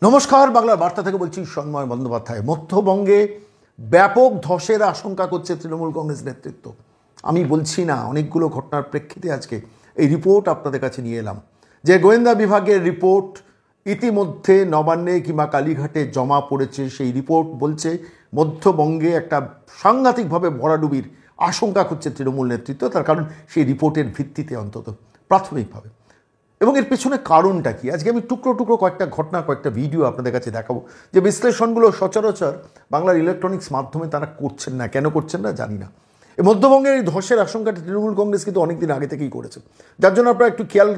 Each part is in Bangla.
নমস্কার, বাংলার বার্তা থেকে বলছি সন্ময় বন্দ্যোপাধ্যায়। মধ্যবঙ্গে ব্যাপক ধসের আশঙ্কা করছে তৃণমূল কংগ্রেস নেতৃত্ব। আমি বলছি না, অনেকগুলো ঘটনার প্রেক্ষিতে আজকে এই রিপোর্ট আপনাদের কাছে নিয়ে এলাম। যে গোয়েন্দা বিভাগের রিপোর্ট ইতিমধ্যে নবান্নে কিংবা কালীঘাটে জমা পড়েছে, সেই রিপোর্ট বলছে মধ্যবঙ্গে একটা সাংঘাতিকভাবে ভরাডুবির আশঙ্কা করছে তৃণমূল নেতৃত্ব। তার কারণ সেই রিপোর্টের ভিত্তিতে অন্তত প্রাথমিকভাবে। এবং এর পেছনে কারণটা কি, আজকে আমি টুকরো টুকরো কয়েকটা ঘটনা, কয়েকটা ভিডিও আপনাদের কাছে দেখাবো, যে বিশ্লেষণগুলো সচরাচর বাংলার ইলেকট্রনিক্স মাধ্যমে তারা করছেন না। কেন করছেন না জানি না। এই মধ্যবঙ্গের এই ধসের আশঙ্কাটা তৃণমূল কংগ্রেস কিন্তু অনেকদিন আগে থেকেই করেছে, যার জন্য আপনারা একটু খেয়াল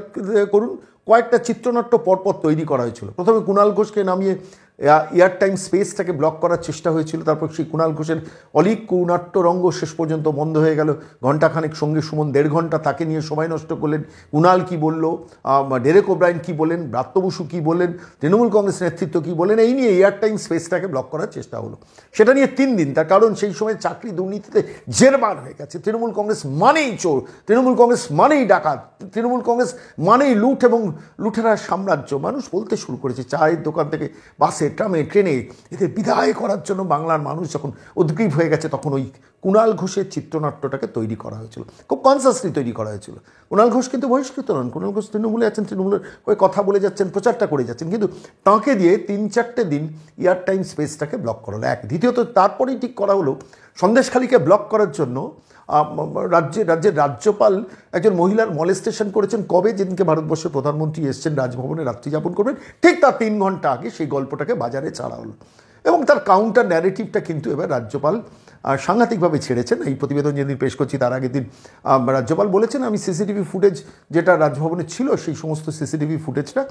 করুন। কয়েকটা চিত্রনাট্য পরপর তৈরি করা হয়েছিল। প্রথমে কুণাল ঘোষকে নামিয়ে এয়ার টাইম স্পেসটাকে ব্লক করার চেষ্টা হয়েছিল। তারপর সেই কুণাল ঘোষের অলিক নাট্যরঙ্গ শেষ পর্যন্ত বন্ধ হয়ে গেল। ঘণ্টাখানেক সঙ্গে সুমন 1.5 ঘন্টা তাকে নিয়ে সময় নষ্ট করলেন। কুণাল কী বলল, ডেরেক ওব্রায়েন কী বললেন, ব্রাত্য বসু কী বললেন, তৃণমূল কংগ্রেস নেতৃত্ব কী বললেন, এই নিয়ে এয়ার টাইম স্পেসটাকে ব্লক করার চেষ্টা হলো। সেটা নিয়ে 3 দিন। তার কারণ সেই সময় চাকরি দুর্নীতিতে জেরবার হয়ে গেছে। তৃণমূল কংগ্রেস মানেই চোর, তৃণমূল কংগ্রেস মানেই ডাকাত, তৃণমূল কংগ্রেস মানেই লুট এবং লুটেরা সাম্রাজ্য। মানুষ বলতে শুরু করেছে। চায়ের দোকান থেকে বাসে, ট্রামে, ট্রেনে এদের বিদায় করার জন্য বাংলার মানুষ যখন উদ্গ্রীব হয়ে গেছে, তখন ওই কুণাল ঘোষের চিত্রনাট্যটাকে তৈরি করা হয়েছিল, খুব কনসাসলি তৈরি করা হয়েছিল। কুণাল ঘোষ কিন্তু বহিষ্কৃত নন। কুণাল ঘোষ তৃণমূলে আছেন, তৃণমূলের হয়ে কথা বলে যাচ্ছেন, প্রচারটা করে যাচ্ছেন, কিন্তু তাঁকে দিয়ে 3-4টে দিন এয়ার টাইম স্পেসটাকে ব্লক করা হলো। দ্বিতীয়ত তারপরেই ঠিক করা হলো সন্দেশখালীকে ব্লক করার জন্য রাজ্যের রাজ্যপাল একজন মহিলার মলেস্টেশন করেছেন। কবে? যেদিনকে ভারতবর্ষের প্রধানমন্ত্রী এসছেন রাজভবনে রাত্রি যাপন করবেন, ঠিক তার 3 ঘন্টা আগে সেই গল্পটাকে বাজারে ছাড়া হলো। এবং তার কাউন্টার ন্যারেটিভটা কিন্তু এবার রাজ্যপাল সাংঘাতিকভাবে ছেড়েছেন। এই প্রতিবেদন যেদিন পেশ করছি তার আগের দিন রাজ্যপাল বলেছেন, আমি সিসিটিভি ফুটেজ যেটা রাজভবনে ছিল সেই সমস্ত সিসিটিভি ফুটেজটা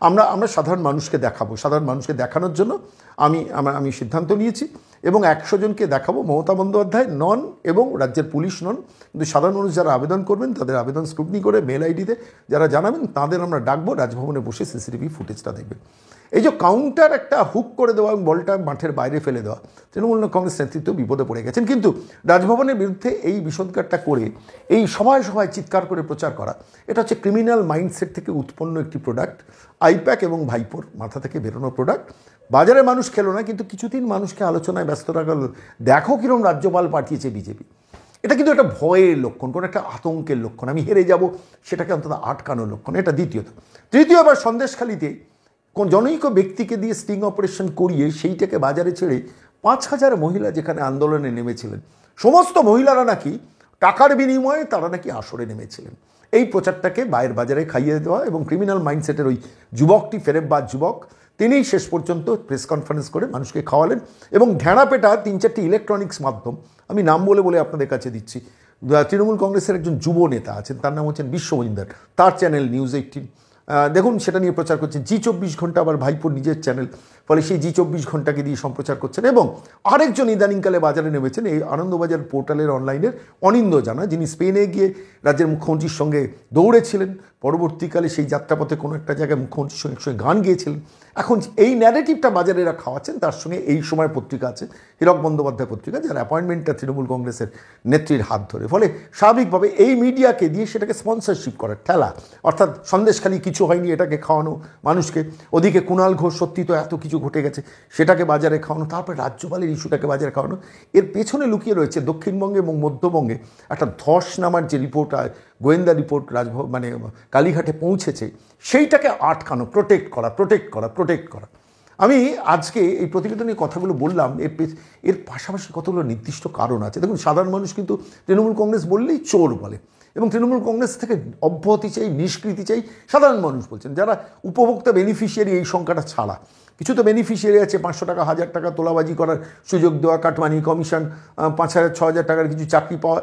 আমরা সাধারণ মানুষকে দেখাবো। সাধারণ মানুষকে দেখানোর জন্য আমি সিদ্ধান্ত নিয়েছি এবং 100 জনকে দেখাবো। মমতা বন্দ্যোপাধ্যায় নন এবং রাজ্যের পুলিশ নন, কিন্তু সাধারণ মানুষ যারা আবেদন করবেন তাদের আবেদন স্ক্রুটনি করে মেল আইডিতে যারা জানাবেন তাদের আমরা ডাকবো, রাজভবনে বসে সিসিটিভি ফুটেজটা দেখবেন। এই যে কাউন্টার একটা হুক করে দেওয়া এবং বলটা মাঠের বাইরে ফেলে দেওয়া, তৃণমূল কংগ্রেস নেতৃত্ব বিপদে পড়ে গেছেন। কিন্তু রাজভবনের বিরুদ্ধে এই বিষোদ্গারটা করে এই সভায় সভায় চিৎকার করে প্রচার করা, এটা হচ্ছে ক্রিমিনাল মাইন্ডসেট থেকে উৎপন্ন একটি প্রোডাক্ট। আইপ্যাক এবং ভাইপোর মাথা থেকে বেরোনো প্রোডাক্ট। বাজারে মানুষ খেলো না, কিন্তু কিছুদিন মানুষকে আলোচনায় ব্যস্ত রাখা হলো। দেখো কীরকম রাজ্যপাল পাঠিয়েছে বিজেপি। এটা কিন্তু একটা ভয়ের লক্ষণ, কোনো একটা আতঙ্কের লক্ষণ। আমি হেরে যাব সেটাকে অন্তত আটকানোর লক্ষণ। এটা দ্বিতীয়ত। তৃতীয়বার সন্দেশখালীতে কোন জনৈক ব্যক্তিকে দিয়ে স্টিং অপারেশন করিয়ে সেইটাকে বাজারে ছেড়ে 5,000 মহিলা যেখানে আন্দোলনে নেমেছিলেন, সমস্ত মহিলারা নাকি টাকার বিনিময়ে তারা নাকি আসরে নেমেছিলেন। এই প্রচারটাকে বাইরের বাজারে খাইয়ে দেওয়া এবং ক্রিমিনাল মাইন্ডসেটের ওই যুবকটি, ফেরেববাজ যুবক, তিনিই শেষ পর্যন্ত প্রেস কনফারেন্স করে মানুষকে খাওয়ালেন। এবং ঢেঁড়াপেটা 3-4টি ইলেকট্রনিক্স মাধ্যম, আমি নাম বলে বলে আপনাদের কাছে দিচ্ছি। তৃণমূল কংগ্রেসের একজন যুব নেতা আছেন, তার নাম হচ্ছেন বিশ্ব মজুমদার, তার চ্যানেল নিউজ 18 দেখুন, সেটা নিয়ে প্রচার করছেন। জি24 ঘন্টা আবার ভাইপোর নিজের চ্যানেল, ফলে সেই জি24 ঘন্টাকে দিয়ে সম্প্রচার করছেন। এবং আরেকজন ইদানিংকালে বাজারে নেমেছেন, এই আনন্দবাজার পোর্টালের অনলাইনের অনিন্দ জানা, যিনি স্পেনে গিয়ে রাজ্যের মুখ্যমন্ত্রীর সঙ্গে দৌড়েছিলেন, পরবর্তীকালে সেই যাত্রাপথে কোনো একটা জায়গায় মুখ্যমন্ত্রীর সঙ্গে গান গিয়েছিলেন। এখন এই ন্যারেটিভটা বাজারে এরা খাওয়াচ্ছেন। তার সঙ্গে এই সময় পত্রিকা আছে, হীরক বন্দ্যোপাধ্যায় পত্রিকা, যার অ্যাপয়েন্টমেন্টটা তৃণমূল কংগ্রেসের নেত্রীর হাত ধরে। ফলে স্বাভাবিকভাবে এই মিডিয়াকে দিয়ে সেটাকে স্পন্সরশিপ করার ঠেলা, অর্থাৎ সন্দেশখালী কিছু হয়নি এটাকে খাওয়ানো মানুষকে, ওদিকে কুণাল ঘোষ সত্যি তো এত কিছু ঘটে গেছে সেটাকে বাজারে খাওয়ানো, তারপরে রাজ্যপালের ইস্যুটাকে বাজারে খাওয়ানো। এর পেছনে লুকিয়ে রয়েছে দক্ষিণবঙ্গে এবং মধ্যবঙ্গে একটা ধস নামার যে রিপোর্ট, গোয়েন্দা রিপোর্ট মানে কালীঘাটে পৌঁছেছে, সেইটাকে আটকানো, প্রোটেক্ট করা। আমি আজকে এই প্রতিবেদনের কথাগুলো বললাম, এর পাশাপাশি কতগুলো নির্দিষ্ট কারণ আছে। দেখুন, সাধারণ মানুষ কিন্তু তৃণমূল কংগ্রেস বললেই চোর বলে এবং তৃণমূল কংগ্রেস থেকে অব্যাহতি চাই, নিষ্কৃতি চাই সাধারণ মানুষ বলছেন। যারা উপভোক্তা বেনিফিশিয়ারি এই সংখ্যাটা ছাড়া, কিছু তো বেনিফিশিয়ারি আছে 500 টাকা 1000 টাকা তোলাবাজি করার সুযোগ দেওয়া, কাটমানি, কমিশন, 5000-6000 টাকার কিছু চাকরি পাওয়া,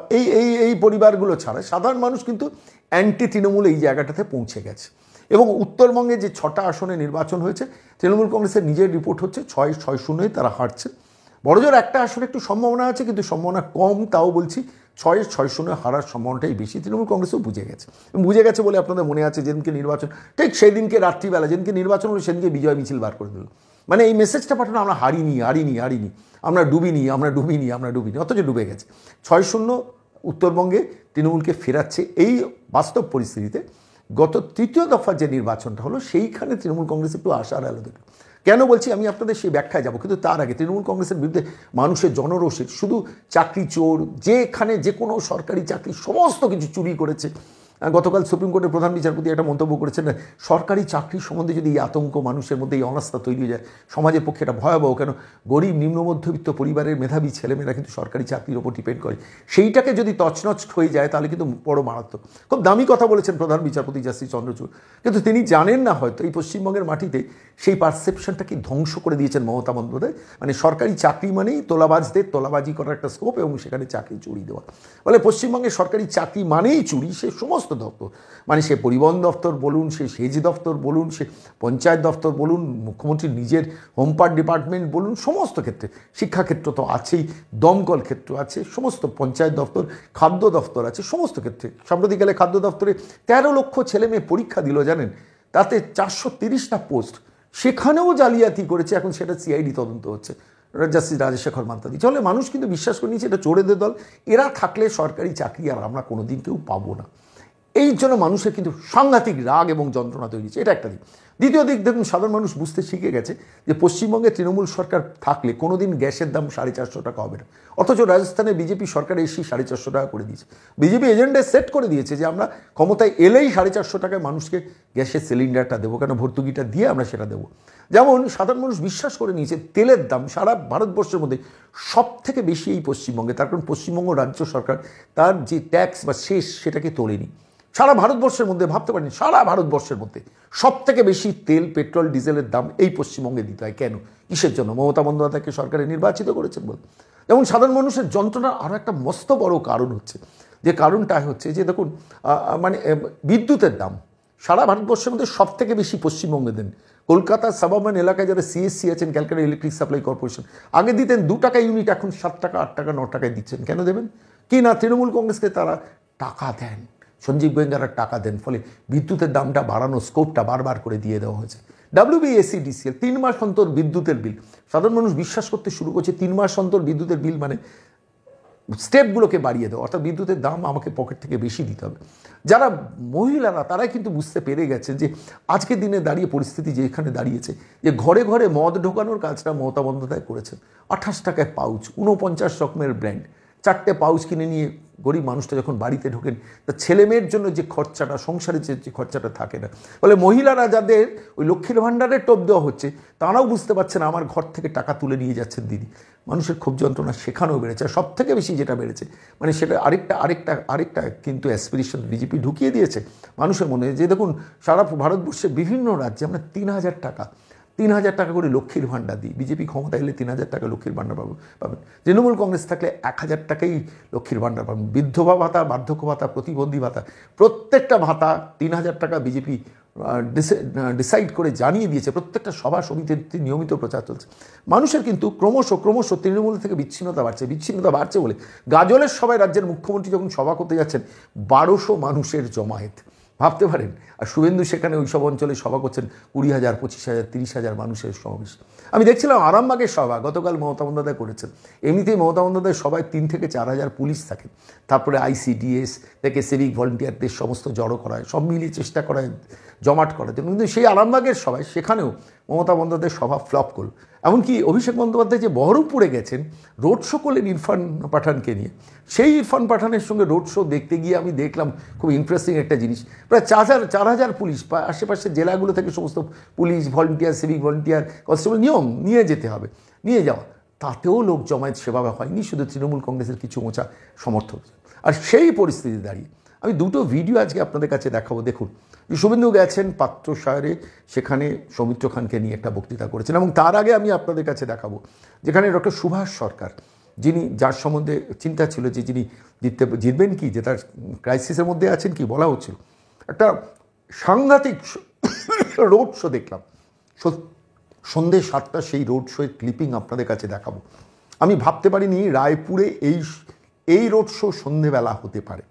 এই পরিবারগুলো ছাড়া সাধারণ মানুষ কিন্তু অ্যান্টি তৃণমূল এই জায়গাটাতে পৌঁছে গেছে। এবং উত্তরবঙ্গে যে 6টা আসনে নির্বাচন হয়েছে, তৃণমূল কংগ্রেসের নিজের রিপোর্ট হচ্ছে 6-0 তারা হারছে। বড়জোর একটা আসনে একটু সম্ভাবনা আছে, কিন্তু সম্ভাবনা কম, তাও বলছি 6-0 হারার সম্ভাবনাটাই বেশি। তৃণমূল কংগ্রেসও বুঝে গেছে বলে আপনাদের মনে আছে যেদিনকে নির্বাচন, ঠিক সেই দিনকে রাত্রিবেলা যেদিনকে নির্বাচন হলো সেদিনকে বিজয় মিছিল বার করে দিল। মানে এই মেসেজটা পাঠানো, আমরা হারিনি, আমরা ডুবিনি, অথচ ডুবে গেছে। 6-0 উত্তরবঙ্গে তৃণমূলকে ফেরাচ্ছে। এই বাস্তব পরিস্থিতিতে গত তৃতীয় দফা যে নির্বাচনটা হলো সেইখানে তৃণমূল কংগ্রেস একটু আশার আলো দেখল। কেন বলছি আমি আপনাদের সেই ব্যাখ্যায় যাব, কিন্তু তার আগে তৃণমূল কংগ্রেসের বিরুদ্ধে মানুষের জনরোষের শুধু চাকরি চোর, যেখানে যে কোনো সরকারি চাকরি সমস্ত কিছু চুরি করেছে। গতকাল সুপ্রিম কোর্টের প্রধান বিচারপতি একটা মন্তব্য করেছেন, সরকারি চাকরি সম্বন্ধে যদি এই আতঙ্ক মানুষের মধ্যে এই অনাস্থা তৈরি হয়ে যায়, সমাজের পক্ষে এটা ভয়াবহ। কেন গরিব নিম্ন মধ্যবিত্ত পরিবারের মেধাবী ছেলেমেয়েরা কিন্তু সরকারি চাকরির ওপর ডিপেন্ড করে, সেইটাকে যদি তছনছ হয়ে যায় তাহলে কিন্তু বড় মারাত্মক। খুব দামি কথা বলেছেন প্রধান বিচারপতি জাস্টিস চন্দ্রচূড়, কিন্তু তিনি জানেন না হয়তো এই পশ্চিমবঙ্গের মাটিতে সেই পারসেপশনটাকে ধ্বংস করে দিয়েছেন মমতা বন্দ্যোপাধ্যায়। মানে সরকারি চাকরি মানেই তোলাবাজদের তোলাবাজি করার একটা স্কোপ এবং সেখানে চাকরি চুরি দেওয়া। বলে পশ্চিমবঙ্গের সরকারি চাকরি মানেই চুরি, সে সমস্ত দপ্তর, মানে সে পরিবহন দপ্তর বলুন, সে সেচ দপ্তর বলুন, সে পঞ্চায়েত দপ্তর বলুন, মুখ্যমন্ত্রীর নিজের হোমপার্ট ডিপার্টমেন্ট বলুন, সমস্ত ক্ষেত্রে, শিক্ষাক্ষেত্র তো আছেই, দমকল ক্ষেত্র আছে, সমস্ত পঞ্চায়েত দপ্তর, খাদ্য দপ্তর আছে, সমস্ত ক্ষেত্রে। সাম্প্রতিককালে খাদ্য দপ্তরে 13 লক্ষ ছেলে মেয়ে পরীক্ষা দিল জানেন, তাতে 430টা পোস্ট, সেখানেও জালিয়াতি করেছে। এখন সেটা সিআইডি তদন্ত হচ্ছে, জাস্টিস রাজশেখর মান্তা দিচ্ছে। ফলে মানুষ কিন্তু বিশ্বাস করে নিয়েছে এটা চোরেদের দল, এরা থাকলে সরকারি চাকরি আর আমরা কোনোদিন কেউ পাবো না। এই জন্য মানুষের কিন্তু সাংঘাতিক রাগ এবং যন্ত্রণা তৈরি হচ্ছে, এটা একটা দিক। দ্বিতীয় দিক দেখুন, সাধারণ মানুষ বুঝতে শিখে গেছে যে পশ্চিমবঙ্গে তৃণমূল সরকার থাকলে কোনোদিন গ্যাসের দাম 450 টাকা হবে না, অথচ রাজস্থানে বিজেপি সরকার এসেই 450 টাকা করে দিয়েছে। বিজেপি এজেন্ডায় সেট করে দিয়েছে যে আমরা ক্ষমতায় এলেই 450 টাকায় মানুষকে গ্যাসের সিলিন্ডারটা দেবো, কেন ভর্তুকিটা দিয়ে আমরা সেটা দেবো। যেমন সাধারণ মানুষ বিশ্বাস করে নিয়েছে তেলের দাম সারা ভারতবর্ষের মধ্যে সব থেকে বেশি এই পশ্চিমবঙ্গে, তার কারণ পশ্চিমবঙ্গ রাজ্য সরকার তার যে ট্যাক্স বা শেষ সেটাকে তোলেনি। সারা ভারতবর্ষের মধ্যে ভাবতে পারেন, সারা ভারতবর্ষের মধ্যে সব থেকে বেশি তেল, পেট্রোল, ডিজেলের দাম এই পশ্চিমবঙ্গে দিতে হয়। কেন? কিসের জন্য? মমতা বন্দ্যোপাধ্যায়কে সরকারে নির্বাচিত করেছেন বলে। যেমন সাধারণ মানুষের যন্ত্রণার আরও একটা মস্ত বড় কারণ হচ্ছে, যে কারণটা হচ্ছে যে দেখুন মানে বিদ্যুতের দাম সারা ভারতবর্ষের মধ্যে সব থেকে বেশি পশ্চিমবঙ্গে দেন। কলকাতা সাবারবান এলাকায় যারা সিএসসি আছেন, ক্যালকাটা ইলেকট্রিক সাপ্লাই কর্পোরেশন, আগে দিতেন 2 টাকা ইউনিট, এখন 7 টাকা, 8 টাকা, 9 টাকায় দিচ্ছেন। কেন দেবেন? কি না তৃণমূল কংগ্রেসকে তারা টাকা দেন, সঞ্জীব গোয়েঙ্কারা টাকা দেন, ফলে বিদ্যুতের দামটা বাড়ানোর স্কোপটা বারবার করে দিয়ে দেওয়া হয়েছে। WBSEDCL 3 মাস অন্তর বিদ্যুতের বিল, সাধারণ মানুষ বিশ্বাস করতে শুরু করছে 3 মাস অন্তর বিদ্যুতের বিল মানে স্টেপগুলোকে বাড়িয়ে দেওয়া, অর্থাৎ বিদ্যুতের দাম আমাকে পকেট থেকে বেশি দিতে হবে। যারা মহিলারা তারাই কিন্তু বুঝতে পেরে গেছেন যে আজকের দিনে দাঁড়িয়ে পরিস্থিতি যেখানে দাঁড়িয়েছে, যে ঘরে ঘরে মদ ঢোকানোর কাজটা মমতা বন্দ্যোপাধ্যায় করেছেন। 28 টাকায় পাউচ, 49 রকমের ব্র্যান্ড, 4টে পাউচ কিনে নিয়ে গরিব মানুষটা যখন বাড়িতে ঢোকেন, তা ছেলেমেয়ের জন্য যে খরচাটা, সংসারের যে খরচাটা থাকে না। ফলে মহিলারা যাদের ওই লক্ষ্মীর ভাণ্ডারের টোপ দেওয়া হচ্ছে, তারাও বুঝতে পারছেন আমার ঘর থেকে টাকা তুলে নিয়ে যাচ্ছেন দিদি। মানুষের ক্ষোভ যন্ত্রণা সেখানেও বেড়েছে। আর সব থেকে বেশি যেটা বেড়েছে, মানে সেটা আরেকটা কিন্তু অ্যাসপিরেশন বিজেপি ঢুকিয়ে দিয়েছে মানুষের মনে, যে দেখুন সারা ভারতবর্ষের বিভিন্ন রাজ্যে আমরা 3,000 টাকা করে লক্ষ্মীর ভাণ্ডার দিই। বিজেপি ক্ষমতা এলে 3,000 টাকা লক্ষ্মীর ভাণ্ডার পাবেন। তৃণমূল কংগ্রেস থাকলে 1,000 টাকাই লক্ষ্মীর ভাণ্ডার পাবেন। বিধবা ভাতা, বার্ধক্য ভাতা, প্রতিবন্ধী ভাতা, প্রত্যেকটা ভাতা 3,000 টাকা বিজেপি ডিসাইড করে জানিয়ে দিয়েছে। প্রত্যেকটা সভা সমিতিতে নিয়মিত প্রচার চলছে। মানুষের কিন্তু ক্রমশ তৃণমূল থেকে বিচ্ছিন্নতা বাড়ছে বলে গাজলের সভায় রাজ্যের মুখ্যমন্ত্রী যখন সভা করতে যাচ্ছেন, 1200 মানুষের জমায়েত, ভাবতে পারেন। আর শুভেন্দু সেখানে ওই সব অঞ্চলে সভা করছেন 20,000, 25,000, 30,000 মানুষের সমাবেশ। আমি দেখছিলাম আরামবাগের সভা গতকাল মমতা বন্দ্যোপাধ্যায় করেছেন। এমনিতেই মমতা বন্দ্যোপাধ্যায়ের সভায় 3 থেকে 4,000 পুলিশ থাকেন, তারপরে ICDS থেকে সিভিক ভলেন্টিয়ারদের সমস্ত জড়ো করা হয়, সব মিলিয়ে চেষ্টা করা হয় জমাট করার জন্য। কিন্তু সেই আরামবাগের সভায় সেখানেও মমতা বন্দ্যোপাধ্যায়ের সভা ফ্লপ করল। এমনকি অভিষেক বন্দ্যোপাধ্যায় যে বহরমপুরে গেছেন রোড শো করলেন ইরফান পাঠানকে নিয়ে, সেই ইরফান পাঠানের সঙ্গে রোড শো দেখতে গিয়ে আমি দেখলাম খুব ইন্টারেস্টিং একটা জিনিস। প্রায় 4,000 পুলিশ, আশেপাশের জেলাগুলো থেকে সমস্ত police, volunteer, civic volunteer, constable নিয়ম নিয়ে যেতে হবে, নিয়ে যাওয়া, তাতেও লোক জমায়েত সেভাবে হয়নি, শুধু তৃণমূল কংগ্রেসের কিছু মোচা সমর্থক। আর সেই পরিস্থিতি দাঁড়িয়ে আমি 2টো ভিডিও আজকে আপনাদের কাছে দেখাবো। দেখুন, শুভেন্দু গেছেন পাত্রসায়রে, সেখানে সৌমিত্র খানকে নিয়ে একটা বক্তৃতা করেছেন। এবং তার আগে আমি আপনাদের কাছে দেখাবো যেখানে ডক্টর সুভাষ সরকার, যার সম্বন্ধে চিন্তা ছিল যে যিনি জিতবেন কি, যে তার ক্রাইসিসের মধ্যে আছেন কি বলা হচ্ছিল, একটা সাংঘাতিক রোড শো দেখলাম সন্ধ্যে 7টা। সেই রোড শোয়ের ক্লিপিং আপনাদের কাছে দেখাবো। আমি ভাবতে পারিনি রায়পুরে এই রোড শো সন্ধেবেলা হতে পারে।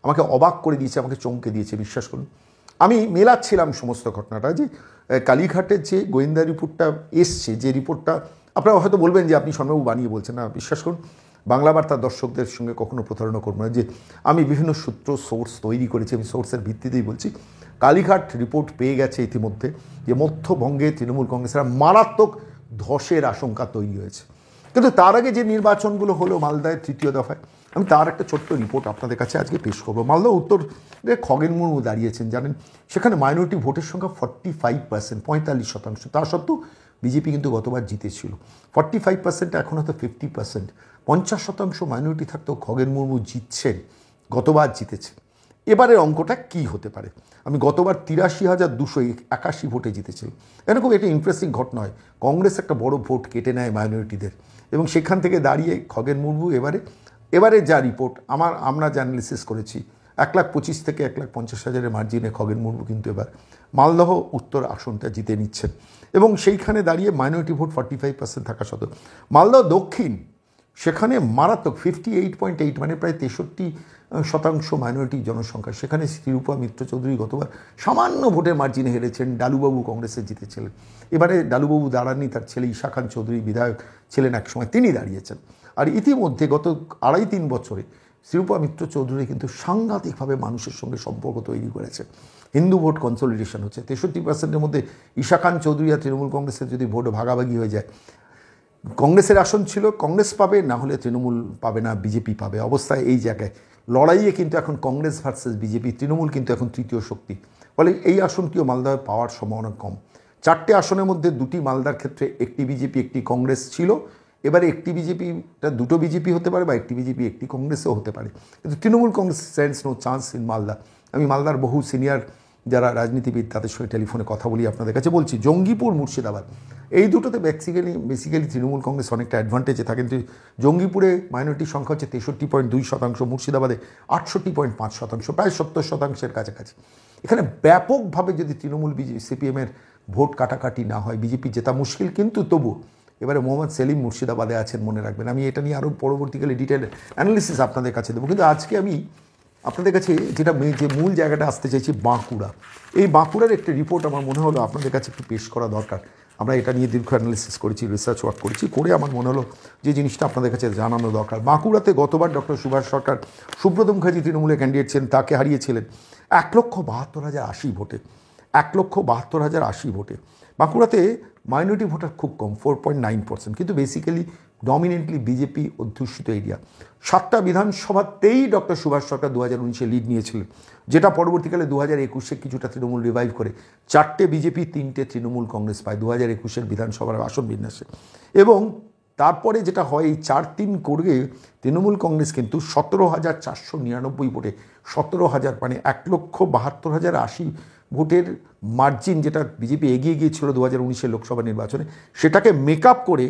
আমাকে অবাক করে দিয়েছে, আমাকে চমকে দিয়েছে, বিশ্বাস করুন। আমি মেলাচ্ছিলাম সমস্ত ঘটনাটা, যে কালীঘাটের যে গোয়েন্দা রিপোর্টটা এসছে, যে রিপোর্টটা আপনারা হয়তো বলবেন যে আপনি শর্মাবাবু বানিয়ে বলছেন, না বিশ্বাস করুন, বাংলা বার্তার দর্শকদের সঙ্গে কখনো প্রতারণা করবো না, যে আমি বিভিন্ন সূত্র সোর্স তৈরি করেছি, আমি সোর্সের ভিত্তিতেই বলছি। কালীঘাট রিপোর্ট পেয়ে গেছে ইতিমধ্যে যে মধ্যবঙ্গে তৃণমূল কংগ্রেসের মারাত্মক ধসের আশঙ্কা তৈরি হয়েছে। কিন্তু তার আগে যে নির্বাচনগুলো হলো মালদায় তৃতীয় দফায়, আমি তার একটা ছোট্ট রিপোর্ট আপনাদের কাছে আজকে পেশ করবো। মালদা উত্তরে খগেন মুর্মু দাঁড়িয়েছেন, জানেন সেখানে মাইনরিটি ভোটের সংখ্যা 45%, 45%। তা সত্ত্বেও বিজেপি কিন্তু গতবার জিতেছিল। 45% এখন হয়তো 50%, 50% মাইনরিটি থাকতেও খগেন মুর্মু জিতছেন, গতবার জিতেছেন। এবারের অঙ্কটা কি হতে পারে? আমি গতবার 83,281 ভোটে জিতেছিলাম। এরকম একটা ইন্টারেস্টিং ঘটনা হয়, কংগ্রেস একটা বড় ভোট কেটে নেয় মাইনরিটিদের, এবং সেখান থেকে দাঁড়িয়ে খগেন মুর্মু এবারে যা রিপোর্ট আমরা যা অ্যানালিসিস করেছি, 1,25,000 থেকে 1,50,000 মার্জিনে খগেন মুর্মু কিন্তু এবার মালদহ উত্তর আসনটা জিতে নিচ্ছেন, এবং সেইখানে দাঁড়িয়ে মাইনরিটি ভোট 45% থাকা সত্ত্বেও মালদহ দক্ষিণ সেখানে মারাত্মক 58.8, মানে প্রায় 63% মাইনরিটি জনসংখ্যা। সেখানে শ্রীরূপা মিত্র চৌধুরী গতবার সামান্য ভোটের মার্জিনে হেরেছেন, ডালুবাবু কংগ্রেসে জিতেছিলেন। এবারে ডালুবাবু দাঁড়াননি, তার ছেলে ঈশা খান চৌধুরী বিধায়ক ছিলেন একসময়, তিনি দাঁড়িয়েছেন। আর ইতিমধ্যে গত 2.5-3 বছরে শ্রীরূপা মিত্র চৌধুরী কিন্তু সাংঘাতিকভাবে মানুষের সঙ্গে সম্পর্ক তৈরি করেছে। হিন্দু ভোট কনসলিডেশন হচ্ছে। 63%-এর মধ্যে ঈশা খান চৌধুরী আর তৃণমূল কংগ্রেসের যদি ভোট ভাগাভাগি হয়ে যায়, কংগ্রেসের আসন ছিল কংগ্রেস পাবে, না হলে তৃণমূল পাবে না, বিজেপি পাবে। অবস্থায় এই জায়গায় লড়াইয়ে কিন্তু এখন কংগ্রেস ভার্সেস বিজেপি, তৃণমূল কিন্তু এখন তৃতীয় শক্তি। ফলে এই আসনটিও মালদায় পাওয়ার সম্ভাবনা কম। 4টে আসনের মধ্যে 2টি মালদার ক্ষেত্রে একটি বিজেপি একটি কংগ্রেস ছিল। এবারে একটি বিজেপিটা 2টো বিজেপি হতে পারে, বা একটি বিজেপি একটি কংগ্রেসও হতে পারে, কিন্তু Trinamool Congress stands no chance in Malda. আমি মালদার বহু সিনিয়র যারা রাজনীতিবিদ তাদের সঙ্গে টেলিফোনে কথা বলি, আপনাদের কাছে বলছি। জঙ্গিপুর, মুর্শিদাবাদ, এই দুটোতে বেসিক্যালি তৃণমূল কংগ্রেস অনেকটা অ্যাডভান্টেজে থাকে। কিন্তু জঙ্গিপুরে মাইনরিটির সংখ্যা হচ্ছে 63.2%, মুর্শিদাবাদে 68.5%, প্রায় 70%-এর কাছাকাছি। এখানে ব্যাপকভাবে যদি তৃণমূল সিপিএমের ভোট কাটাকাটি না হয়, বিজেপি জেতা মুশকিল। কিন্তু তবু এবারে মোহাম্মদ সেলিম মুর্শিদাবাদে আছেন, মনে রাখবেন। আমি এটা নিয়ে আরও পরবর্তীকালে ডিটেল অ্যানালিসিস আপনাদের কাছে দেবো। কিন্তু আজকে আমি আপনাদের কাছে যে মূল জায়গাটা আসতে চাইছি, বাঁকুড়া। এই বাঁকুড়ার একটি রিপোর্ট আমার মনে হলো আপনাদের কাছে একটু পেশ করা দরকার। আমরা এটা নিয়ে দীর্ঘ অ্যানালিসিস করেছি, রিসার্চ ওয়ার্ক করেছি, করে আমার মনে হলো যে জিনিসটা আপনাদের কাছে জানানো দরকার। বাঁকুড়াতে গতবার ডক্টর সুভাষ সরকার, সুব্রত মুখার্জি তৃণমূলের ক্যান্ডিডেট ছিলেন, তাকে হারিয়েছিলেন 1,72,080 ভোটে। 1,72,080 ভোটে বাঁকুড়াতে মাইনরিটি ভোটার খুব কম, 4.9%, কিন্তু বেসিক্যালি ডমিনেন্টলি বিজেপি অধ্যুষিত এরিয়া। 7টা বিধানসভাতেই ডক্টর সুভাষ সরকার 2019-এ লিড নিয়েছিলেন, যেটা পরবর্তীকালে 2021-এ কিছুটা তৃণমূল রিভাইভ করে 4টে বিজেপি 3টে তৃণমূল কংগ্রেস পায় 2021-এর বিধানসভার আসন বিন্যাসে। এবং তারপরে যেটা হয়, এই 4-3 করে তৃণমূল কংগ্রেস কিন্তু 17,499 ভোটে 17,000, মানে 1,72,080 ভোটের মার্জিন, যেটা বিজেপি এগিয়ে গিয়েছিল 2019-এর লোকসভা নির্বাচনে, সেটাকে মেকআপ করে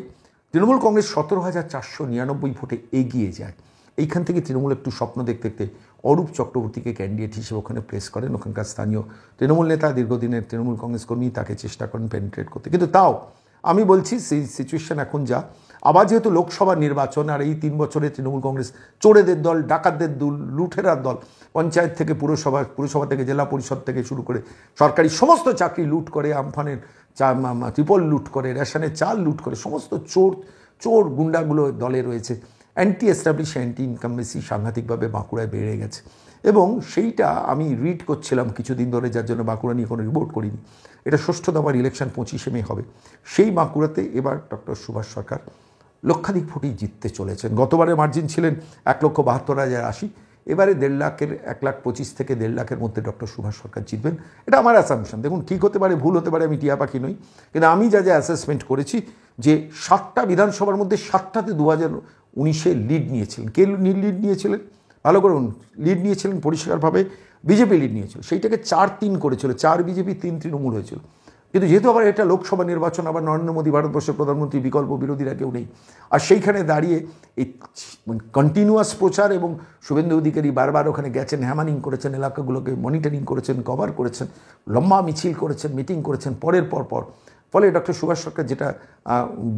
তৃণমূল কংগ্রেস 17,499 ভোটে এগিয়ে যায়। এইখান থেকে তৃণমূল একটু স্বপ্ন দেখতে দেখতে অরূপ চক্রবর্তীকে ক্যান্ডিডেট হিসেবে ওখানে প্লেস করেন। ওখানকার স্থানীয় তৃণমূল নেতা, দীর্ঘদিনের তৃণমূল কংগ্রেস কর্মী, তাকে চেষ্টা করেন পেনিট্রেট করতে। কিন্তু তাও আমি বলছি, সেই সিচুয়েশন এখন যা, আবার যেহেতু লোকসভা নির্বাচন, আর এই 3 বছরে তৃণমূল কংগ্রেস চোরেদের দল, ডাকাতদের দল, লুঠেরার দল, পঞ্চায়েত থেকে পুরসভা থেকে জেলা পরিষদ থেকে শুরু করে সরকারি সমস্ত চাকরি লুট করে, আমফানের ত্রিপল লুট করে, রেশনের চাল লুট করে, সমস্ত চোর গুন্ডাগুলো দলে রয়েছে। অ্যান্টি এস্টাবলিশ, অ্যান্টি ইনকামবেসি সাংঘাতিকভাবে বাঁকুড়ায় বেড়ে গেছে। এবং সেইটা আমি রিড করছিলাম কিছুদিন ধরে, যার জন্য বাঁকুড়া নিয়ে কোনো রিপোর্ট করিনি। এটা 6ষ্ঠ দফার ইলেকশন 25শে মে হবে। সেই বাঁকুড়াতে এবার ডক্টর সুভাষ সরকার লক্ষাধিক ভোটেই জিততে চলেছেন। গতবারের মার্জিন ছিলেন 1,72,080, এবারে 1,25,000 থেকে 1.5 লাখের মধ্যে ডক্টর সুভাষ সরকার জিতবেন। এটা আমার অ্যাসাম্পশন। দেখুন, ঠিক হতে পারে, ভুল হতে পারে, আমি টিয়া পাখি নই। কিন্তু আমি যা অ্যাসেসমেন্ট করেছি, যে 7টা বিধানসভার মধ্যে 7টাতে 2019-এ লিড নিয়েছিলেন। কে লিড নিয়েছিলেন? ভালো করুন, লিড নিয়েছিলেন পরিষ্কারভাবে বিজেপি লিড নিয়েছিল। সেইটাকে 4-3 করেছিল, 4 বিজেপি 3 তৃণমূল হয়েছিল। কিন্তু যেহেতু আবার এটা লোকসভা নির্বাচন, আবার নরেন্দ্র মোদী ভারতবর্ষের প্রধানমন্ত্রী, বিকল্প বিরোধীরা কেউ নেই। আর সেইখানে দাঁড়িয়ে এই কন্টিনিউয়াস প্রচার, এবং শুভেন্দু অধিকারী বারবার ওখানে গেছেন, হ্যামানিং করেছেন, এলাকাগুলোকে মনিটরিং করেছেন, কভার করেছেন, লম্বা মিছিল করেছেন, মিটিং করেছেন পরের পর। ফলে ডক্টর সুভাষ সরকার যেটা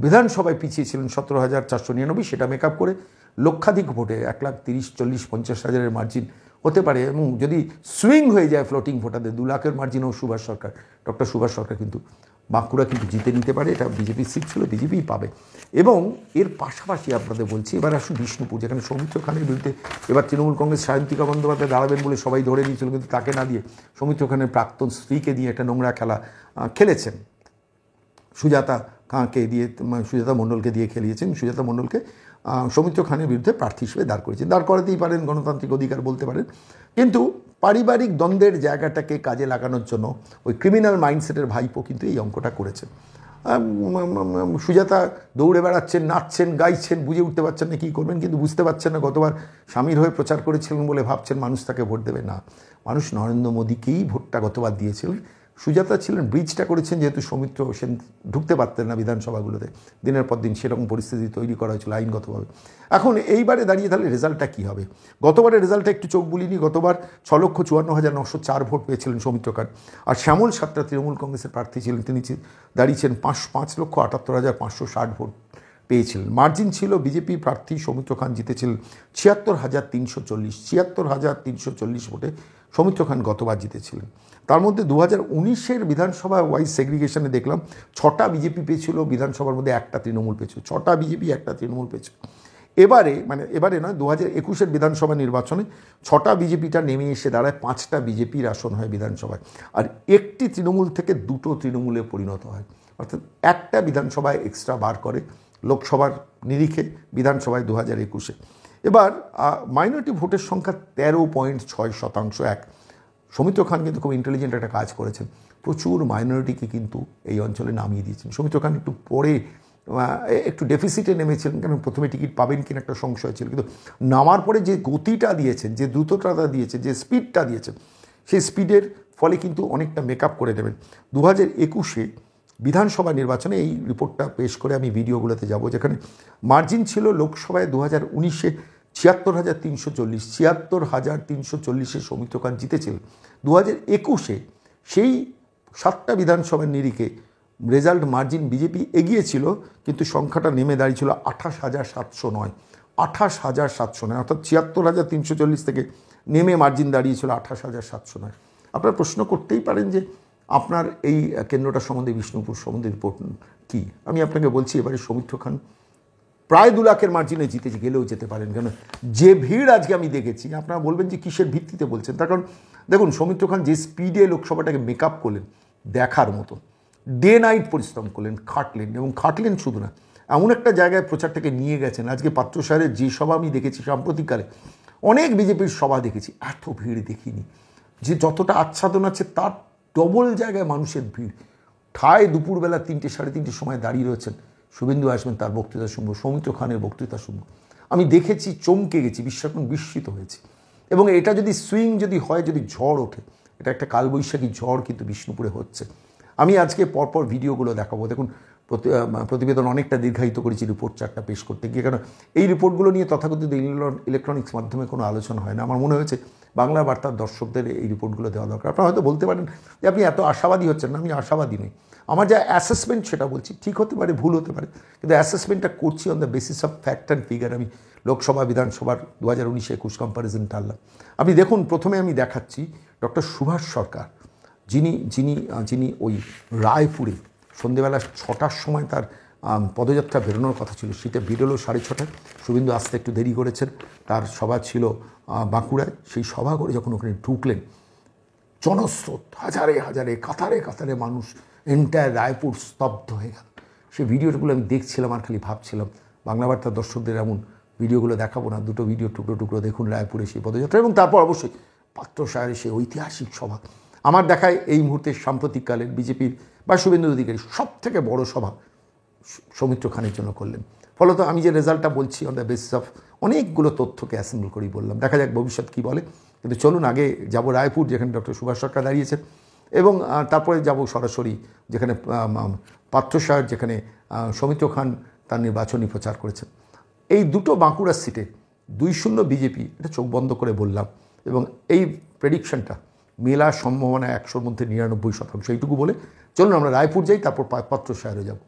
বিধানসভায় পিছিয়েছিলেন 17,499, সেটা মেকআপ করে লক্ষাধিক ভোটে 1,30,000, 40,000, 50,000-এর মার্জিন হতে পারে। এবং যদি সুইং হয়ে যায় ফ্লোটিং ভোটারদের 2 লাখের মার্জিনও ডক্টর সুভাষ সরকার কিন্তু বাঁকুড়া কিন্তু জিতে নিতে পারে, এটা বিজেপির সিট ছিল, বিজেপিই পাবে। এবং এর পাশাপাশি আপনাদের বলছি, এবার আসুন বিষ্ণুপুর, যেখানে সৌমিত্র খানের বিরুদ্ধে এবার তৃণমূল কংগ্রেস সায়ন্তিকা বন্দ্যোপাধ্যায় দাঁড়াবেন বলে সবাই ধরে নিয়েছিল, কিন্তু তাকে না দিয়ে সৌমিত্র খানের প্রাক্তন স্ত্রীকে দিয়ে একটা নোংরা খেলা খেলেছেন, সুজাতা খাঁকে দিয়ে, সুজাতা মণ্ডলকে দিয়ে খেলিয়েছেন। সুজাতা মণ্ডলকে সৌমিত্র খানের বিরুদ্ধে প্রার্থী হিসেবে দাঁড় করেছেন, দাঁড় করাতেই পারেন, গণতান্ত্রিক অধিকার বলতে পারেন। কিন্তু পারিবারিক দ্বন্দ্বের জায়গাটাকে কাজে লাগানোর জন্য ওই ক্রিমিনাল মাইন্ডসেটের ভাইপো কিন্তু এই অঙ্কটা করেছেন। সুজাতা দৌড়ে বেড়াচ্ছেন, নাচছেন, গাইছেন, বুঝে উঠতে পারছেন না কী করবেন, কিন্তু বুঝতে পারছেন না গতবার স্বামীর হয়ে প্রচার করেছিলেন বলে ভাবছেন মানুষ তাকে ভোট দেবে। না, মানুষ নরেন্দ্র মোদীকেই ভোটটা গতবার দিয়েছিলেন। সুজাতা ছিলেন, ব্রিজটা করেছেন যেহেতু সৌমিত্র সেন ঢুকতে পারতেন না বিধানসভাগুলোতে, দিনের পর দিন সেরকম পরিস্থিতি তৈরি করা হয়েছিল আইনগতভাবে। এখন এইবারে দাঁড়িয়ে তাহলে রেজাল্টটা কী হবে? গতবারের রেজাল্টটা একটু চোখ বুলিনি। গতবার 6,54,904 ভোট পেয়েছিলেন সৌমিত্র খান, আর শ্যামল সাতটা তৃণমূল কংগ্রেসের প্রার্থী ছিলেন, তিনি দাঁড়িয়েছেন 5,78,560 ভোট পেয়েছিলেন। মার্জিন ছিল, বিজেপি প্রার্থী সৌমিত্র খান জিতেছিলেন 76,340, 76,340 ভোটে সৌমিত্র খান গতবার জিতেছিলেন। তার মধ্যে 2019-এর বিধানসভা ওয়াইজ সেগ্রিগেশনে দেখলাম 6টা বিজেপি পেয়েছিল, বিধানসভার মধ্যে একটা তৃণমূল পেয়েছিল, 6টা বিজেপি একটা তৃণমূল পেয়েছিল। এবারে নয়, 2021-এর বিধানসভা নির্বাচনে 6টা বিজেপিটা নেমে এসে দাঁড়ায়, 5টা বিজেপির আসন হয় বিধানসভায়, আর একটি তৃণমূল থেকে 2টো তৃণমূলে পরিণত হয়, অর্থাৎ একটা বিধানসভায় এক্সট্রা বার করে লোকসভার নিরিখে বিধানসভায় 2021-এ। এবার মাইনরিটি ভোটের সংখ্যা 13.6%। এক সৌমিত্র খান কিন্তু খুব ইন্টেলিজেন্ট একটা কাজ করেছেন, প্রচুর মাইনরিটিকে কিন্তু এই অঞ্চলে নামিয়ে দিয়েছেন। সৌমিত্র খান একটু পরে একটু ডেফিসিটে নেমেছিলেন, কারণ প্রথমে টিকিট পাবেন কিনা একটা সংশয় ছিল, কিন্তু নামার পরে যে গতিটা দিয়েছেন, যে দ্রুততা দিয়েছেন, যে স্পিডটা দিয়েছেন, সেই স্পিডের ফলে কিন্তু অনেকটা মেকআপ করে দেবেন। 2021-এ বিধানসভা নির্বাচনে এই রিপোর্টটা পেশ করে আমি ভিডিওগুলোতে যাব, যেখানে মার্জিন ছিল লোকসভায় 2019-এ 76,340, 76,340-এ সৌমিত্র খান জিতেছিলেন। 2021-এ সেই 7টা বিধানসভার নিরিখে রেজাল্ট মার্জিন বিজেপি এগিয়েছিল, কিন্তু সংখ্যাটা নেমে দাঁড়িয়েছিল 28,709, 28,709, অর্থাৎ 76,340 থেকে নেমে মার্জিন দাঁড়িয়েছিল 28,709। আপনারা প্রশ্ন করতেই পারেন যে আপনার এই কেন্দ্রটা সম্বন্ধে, বিষ্ণুপুর সম্বন্ধে রিপোর্ট কী? আমি আপনাকে বলছি, এবারে সৌমিত্র খান প্রায় 2 লাখের মার্জিনে জিতেছে, গেলেও যেতে পারেন। কেন যে ভিড় আজকে আমি দেখেছি, আপনারা বলবেন যে কিসের ভিত্তিতে বলছেন, তার কারণ দেখুন সৌমিত্র খান যে স্পিডে লোকসভাটাকে মেকআপ করলেন দেখার মতো, ডে নাইট পরিশ্রম করলেন, খাটলেন শুধু না, এমন একটা জায়গায় প্রচারটাকে নিয়ে গেছেন। আজকে পাত্রসাহের যে সভা আমি দেখেছি সাম্প্রতিককালে, অনেক বিজেপির সভা দেখেছি, এত ভিড় দেখিনি। যে যতটা আচ্ছাদন আছে তার ডবল জায়গায় মানুষের ভিড়। ঠায় দুপুরবেলা 3টে, 3:30 সময় দাঁড়িয়ে রয়েছেন, শুভেন্দু আসবেন, তার বক্তৃতা শুনবো, সৌমিত্র খানের বক্তৃতা শুনবো। আমি দেখেছি, চমকে গেছি, বিস্মিত হয়েছি। এবং এটা যদি সুইং যদি হয়, যদি ঝড় ওঠে, এটা একটা কালবৈশাখী ঝড় কিন্তু বিষ্ণুপুরে হচ্ছে। আমি আজকে পরপর ভিডিওগুলো দেখাবো। দেখুন প্রতিবেদন অনেকটা দীর্ঘায়িত করেছি রিপোর্ট 4টা পেশ করতে গিয়ে, কারণ এই রিপোর্টগুলো নিয়ে তথাকথিত ইলেকট্রনিক্স মাধ্যমে কোনো আলোচনা হয় না। আমার মনে হয়েছে বাংলা বার্তার দর্শকদের এই রিপোর্টগুলো দেওয়া দরকার। আপনারা হয়তো বলতে পারেন যে আপনি এত আশাবাদী হচ্ছেন না, আমি আশাবাদী নই। আমার যা অ্যাসেসমেন্ট সেটা বলছি, ঠিক হতে পারে, ভুল হতে পারে, কিন্তু অ্যাসেসমেন্টটা করছি on the basis of fact and figure. আমি লোকসভা বিধানসভার 2019-21 কম্প্যারিজন টানলাম। আপনি দেখুন, প্রথমে আমি দেখাচ্ছি ডক্টর সুভাষ সরকার, যিনি ওই রায়পুরে সন্ধ্যেবেলা 6টার সময় তার পদযাত্রা বেরোনোর কথা ছিল, সেটা বেরোলো 6:30টায়। শুভেন্দু আসতে একটু দেরি করেছেন, তার সভা ছিল বাঁকুড়ায়। সেই সভা করে যখন ওখানে ঢুকলেন, জনস্রোত, হাজারে হাজারে, কাতারে কাতারে মানুষ, এন্টায়ার রায়পুর স্তব্ধ হয়ে গেল। সেই ভিডিওগুলো আমি দেখছিলাম আর খালি ভাবছিলাম, বাংলা বার্তার দর্শকদের এমন ভিডিওগুলো দেখাবো না, 2টো ভিডিও টুকরো টুকরো দেখুন রায়পুরে সেই পদযাত্রা, এবং তারপর অবশ্যই পাত্রসাহের সেই ঐতিহাসিক সভা। আমার দেখায় এই মুহূর্তে সাম্প্রতিককালের বিজেপির বা শুভেন্দু অধিকারী সবথেকে বড় সভা সৌমিত্র খানের জন্য করলেন। ফলত আমি যে রেজাল্টটা বলছি অন দ্য বেসিস অফ অনেকগুলো তথ্যকে অ্যাসেম্বল করেই বললাম, দেখা যাক ভবিষ্যৎ কী বলে। কিন্তু চলুন আগে যাব রায়পুর, যেখানে ডক্টর সুভাষ সরকার দাঁড়িয়েছেন, এবং তারপরে যাব সরাসরি যেখানে পাত্রসাহের, যেখানে সৌমিত্র খান তার নির্বাচনী প্রচার করেছেন। এই দুটো বাঁকুড়ার সিটে 2-0 বিজেপি, এটা চোখ বন্ধ করে বললাম, এবং এই প্রেডিকশনটা মেলার সম্ভাবনা 100-র মধ্যে 99%। এইটুকু বলে চলুন আমরা রায়পুর যাই, তারপর পাত্রসাহেরে যাব।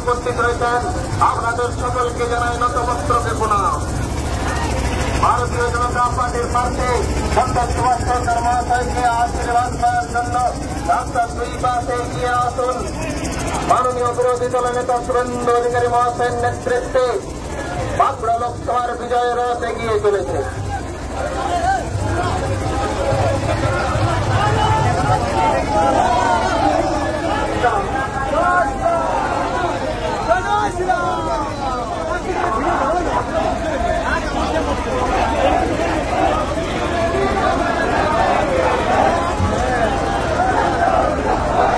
উপস্থিত রয়েছেন আপনাদের সকলকে জানাই নতমস্তকে প্রণাম। ভারতীয় জনতা পার্টির প্রার্থী ডক্টর সুভাষ চন্দ্র মহাশয়কে আশীর্বাদ করার জন্য রাস্তার দুই পাশে এগিয়ে আসুন। মাননীয় বিরোধী দলের নেতা সুরেন্দ্র অধিকারী মহাশয়ের নেতৃত্বে বাঁকুড়া লোকসভার বিজয়ের রথ এগিয়ে চলেছে।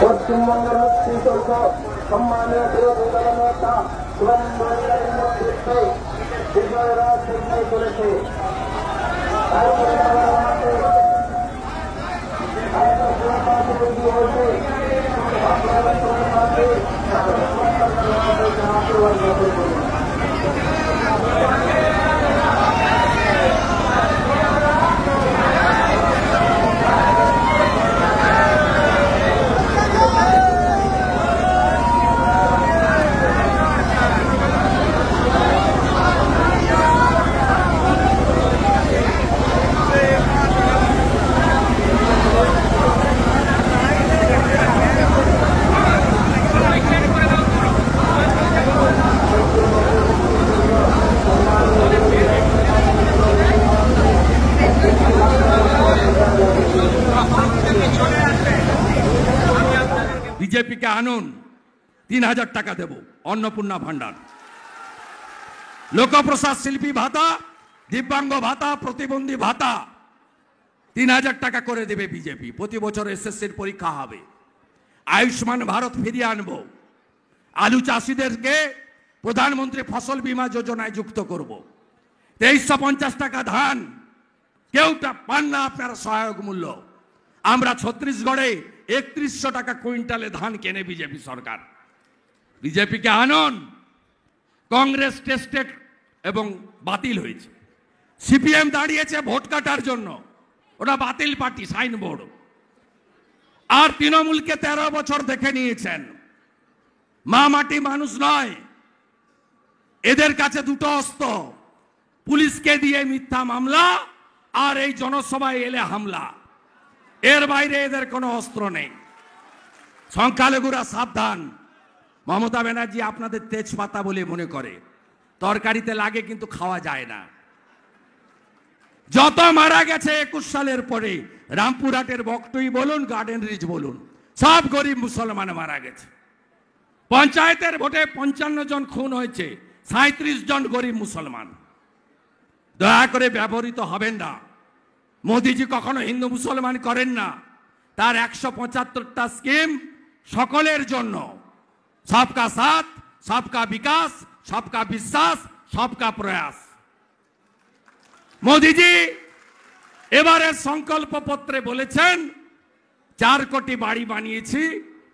পশ্চিমবঙ্গের মুক্তিযোদ্ধ সম্মানীয় বিরোধী দলের নেতা সুরেন্দ্র অধিকারীর নেতৃত্বে বিজয় রথ এগিয়ে চলেছে। বিজেপিকে আনুন, 3000 টাকা দেব, অন্নপূর্ণা ভান্ডার, লোকপ্রসাদ শিল্পী ভাতা, দিব্যাঙ্গ ভাতা, প্রতিবন্ধী ভাতা 3000 টাকা করে দেবে বিজেপি। প্রতি বছর এসএসসির পরীক্ষা হবে। আয়ুষ্মান ভারত ফিরিয়ে আনবো। আলু চাষিদেরকে প্রধানমন্ত্রী ফসল বীমা যোজনায় যুক্ত করব। 2350 টাকা ধান কেউ পান না আপনারা সহায়ক মূল্য। আমরা ছত্তিশগড়ে 3100 টাকা কুইন্টালে ধান কেনে বিজেপি সরকার। বিজেপিকে আনুন। কংগ্রেস টেস্টেড এবং বাতিল হয়েছে। সিপিএম দাঁড়িয়েছে ভোট কাটার জন্য, ওটা বাতিল পার্টি, সাইনবোর্ড। আর তৃণমূলকে 13 বছর দেখে নিয়েছেন, মা মাটি মানুষ নয়। এদের কাছে দুটো অস্ত্র, পুলিশকে দিয়ে মিথ্যা মামলা আর এই জনসভায় এলে হামলা। এর বাইরে এদের কোনো অস্ত্র নেই। সংখ্যালঘুরা সাবধান। মমতা ব্যানার্জি আপনাদের তেজপাতা বলে মনে করে, তরকারিতে লাগে কিন্তু খাওয়া যায় না। যত মারা গেছে 21 সালের পরে, রামপুরহাটের বকটুই বলুন, গার্ডেন রিচ বলুন, সব গরিব মুসলমান মারা গেছে। পঞ্চায়েতের ভোটে 55 জন খুন হয়েছে, 37 জন গরিব মুসলমান। দয়া করে ব্যবহৃত হবেন না। মোদিজি কখনো হিন্দু মুসলমান করেন না। তার 175টা স্কিম সকলের জন্য, সবকা সাথ, সবকা বিকাশ, সবকা বিশ্বাস, সবকা প্রয়াস। মোদিজি এবারে সংকল্প পত্রে বলেছেন 4 কোটি বাড়ি বানিয়েছি,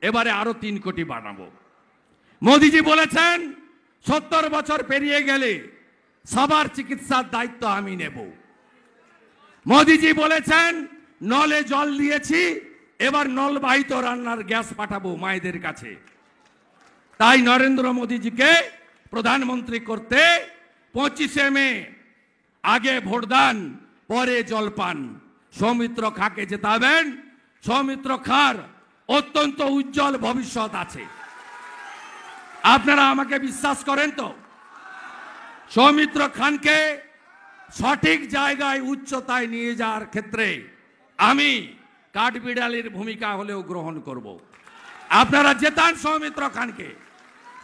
এবারে আরো 3 কোটি বানাবো। মোদিজি বলেছেন 70 বছর পেরিয়ে গেলে সবার চিকিৎসার দায়িত্ব আমি নেব। মোদিজি বলেছেন নলে জল দিয়েছি, এবার নলবাহিত রান্নার গ্যাস পাঠাবো মায়েদের কাছে। তাই নরেন্দ্র মোদিজিকে প্রধানমন্ত্রী করতে 25শে মে আগে ভোটদান পরে জলপান। সৌমিত্র খাঁকে জেতাবেন। সৌমিত্র খাঁর অত্যন্ত উজ্জ্বল ভবিষ্যৎ আছে। আপনারা আমাকে বিশ্বাস করেন তো? সৌমিত্র খানকে সঠিক জায়গায় উচ্চতায় নিয়ে যাওয়ার ক্ষেত্রে আমি কাঠবিড়ালির ভূমিকা হলেও গ্রহণ করব। আপনারা জেতান সৌমিত্র খানকে।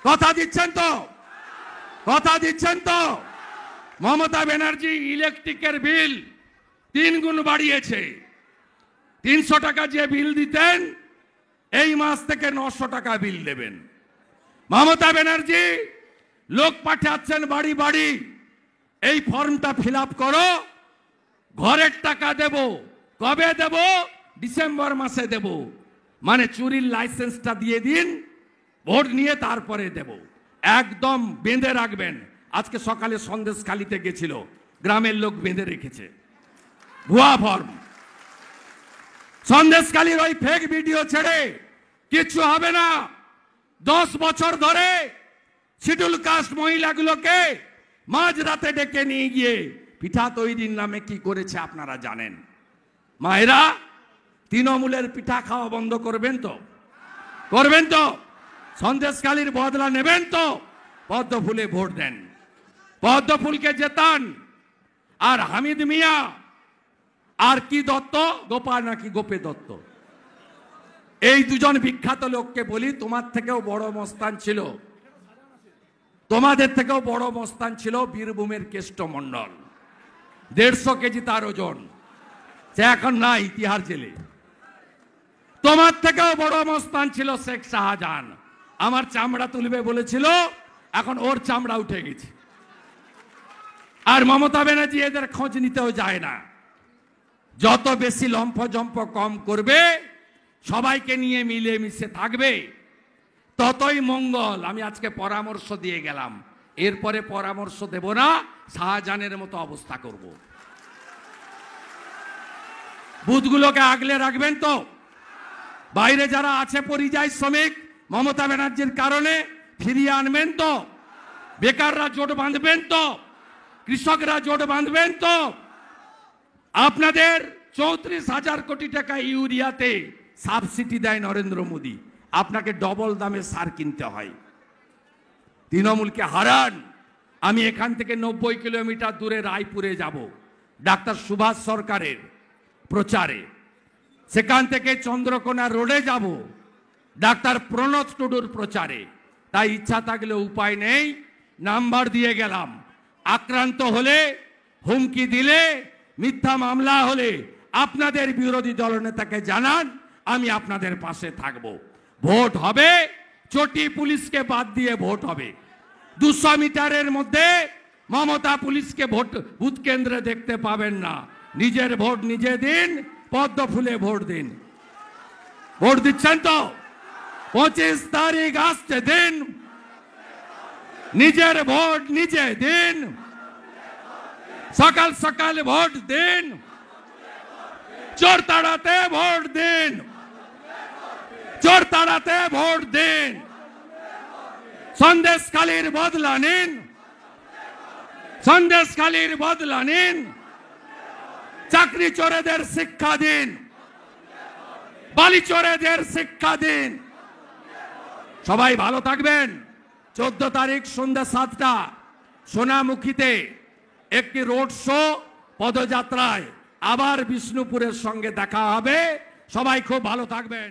কথা দিচ্ছেন তো? কথা দিচ্ছেন তো? মমতা ব্যানার্জি ইলেকট্রিকের বিল 3 গুণ বাড়িয়েছে। 300 টাকা যে বিল দিতেন এই মাস থেকে 900 টাকা বিল দেবেন। মমতা ব্যানার্জি লোক পাঠাচ্ছেন বাড়ি বাড়ি, এই ফর্মটা ফিল আপ করো, ঘরের টাকা দেব। কবে দেব? ডিসেম্বর মাসে দেব। মানে চুরির লাইসেন্সটা দিয়ে দিন, ভোট নিয়ে তারপরে দেব। একদম বেঁধে রাখবেন। আজকে সকালে সন্দেশখালিতে গেছিল, গ্রামের লোক বেঁধে রেখেছে ভুয়া ফর্ম। সন্দেশখালির ওই ফেক ভিডিও ছেড়ে কিচ্ছু হবে না। 10 বছর ধরে শিডিউল কাস্ট মহিলাগুলোকে মাঝরাতে ডেকে নিয়ে গিয়ে পিঠা তৈরির নামে কি করেছে আপনারা জানেন। মায়েরা তৃণমূলের পিঠা খাওয়া বন্ধ করবেন তো? করবেন তো? সন্দেশখালির বদলা নেবেন তো? পদ্মফুলে ভোট দেন, পদ্মফুলকে জেতান। আর হামিদ মিয়া আর কি দত্ত, গোপা নাকি গোপে দত্ত, এই দুজন বিখ্যাত লোককে বলি, তোমার থেকেও বড় মস্তান ছিল, তোমাদের থেকেও বড় মস্তান ছিল বীরভূমের কেষ্ট মণ্ডল। 150 কেজি তার ওজন, সে এখন নাই, তিহার জেলে। তোমার থেকেও বড় মস্তান ছিল শেখ শাহজাহান। আমার চামড়া তুলবে বলেছিল, এখন ওর চামড়া উঠে গেছে। আর মমতা ব্যানার্জি এদের খোঁজ নিতেও যায় না। যত বেশি লম্ফজম্প কম করবে, সবাইকে নিয়ে মিলে মিশে থাকবে, ততই মঙ্গল। আমি আজকে পরামর্শ দিয়ে গেলাম, এরপরে পরামর্শ দেব না, শাহজাহানের মতো অবস্থা করব। বুথগুলোকে আগলে রাখবেন তো? বাইরে যারা আছে পরিযায়ী শ্রমিক, মমতা ব্যানার্জির কারণে ফিরিয়ে আনবেন তো? বেকাররা জোট বাঁধবেন তো? কৃষকরা জোট বাঁধবেন তো? আপনাদের 34,000 কোটি টাকা ইউরিয়াতে সাবসিডি দেয় নরেন্দ্র মোদী, আপনাকে ডবল দামে সার কিনতে হয়। তৃণমূলকে হারান। আমি এখান থেকে 90 কিলোমিটার দূরে রায়পুরে যাব ডাক্তার সুভাষ সরকারের প্রচারে। সেখান থেকে চন্দ্রকোনা রোডে যাব ডাক্তার প্রণত টুডুর প্রচারে। তাই ইচ্ছা থাকলে উপায় নেই, নাম্বার দিয়ে গেলাম। আক্রান্ত হলে, হুমকি দিলে, মিথ্যা মামলা হলে আপনাদের বিরোধী দলনেতাকে জানান, আমি আপনাদের পাশে থাকব। ভোট হবে, চটি পুলিশকে বাদ দিয়ে ভোট হবে। 200 মিটারের মধ্যে মমতা পুলিশকে ভোট বুথ কেন্দ্রে দেখতে পাবেন না। নিজের ভোট নিজে দিন, পদ্ম ফুলে ভোট দিন। ভোট দিচ্ছেন তো? 25 তারিখ আসছে দিন, নিজের ভোট নিজে দিন, সকাল সকাল ভোট দিন, চোর তাড়াতে ভোট দিন, চোর তাড়াতে ভোট দিন। সন্দেশখালির বদলা নিন, সন্দেশখালির বদলা নিন। চাকরি চোরেদের শিক্ষা দিন, বালি চোরেদের শিক্ষা দিন। সবাই ভালো থাকবেন। 14 তারিখ সন্ধ্যা 7টা সোনামুখীতে একটি রোড শো, পদযাত্রায় আবার বিষ্ণুপুরের সঙ্গে দেখা হবে। সবাই খুব ভালো থাকবেন।